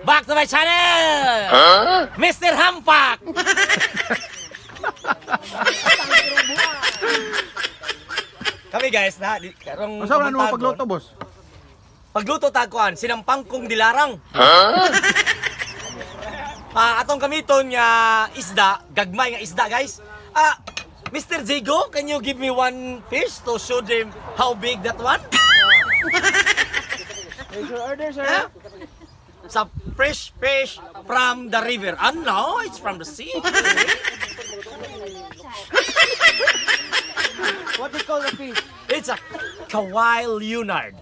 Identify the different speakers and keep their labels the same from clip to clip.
Speaker 1: Back to my channel! Mr. Hampak! Kami guys na, karong
Speaker 2: Asa wala mo pagluto, boss?
Speaker 1: pagluto takuan, sinampang kong dilarang. Atong kamiton nga isda, gagmay nga isda guys. Mr. Jigo, can you give me one fish to show them how big that one?
Speaker 3: Here's your order, sir.
Speaker 1: Huh? Sa fresh fish from the river. No, it's from the sea.
Speaker 3: What do you call the fish?
Speaker 1: It's a Kawhi Leonard.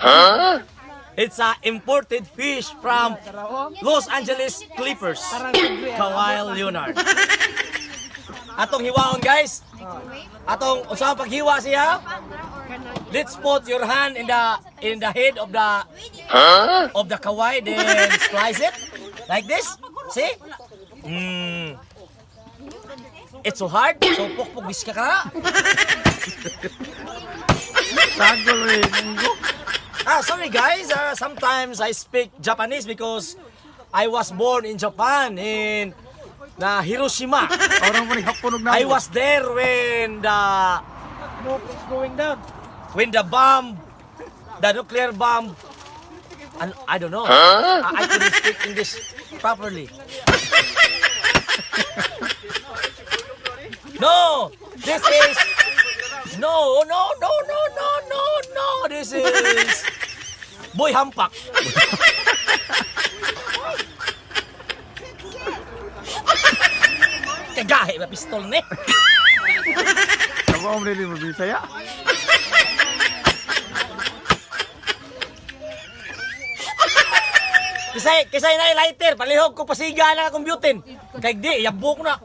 Speaker 1: It's a imported fish from Los Angeles Clippers. Kawhi Leonard. Atong hiwaon guys. Atong usang paghiwa siya. Let's put your hand in the head of the Kawhi, then slice it like this. See? It's so hard. So pukpuk biska ka.
Speaker 2: Tagol rin.
Speaker 1: Sorry guys. Sometimes I speak Japanese because I was born in Japan in Hiroshima.
Speaker 2: Orang mo ni hapunog na.
Speaker 1: I was there when
Speaker 3: Smoke is going down.
Speaker 1: the nuclear bomb, and I don't know. I couldn't speak English properly. No, this is no. This is Boy Hampak. Kagahe ba pistol ni?
Speaker 2: Ako mo nili mo Bisaya.
Speaker 1: Kisay na lighter, palihog ko pasiga na akong butin. Kay di, yabok na.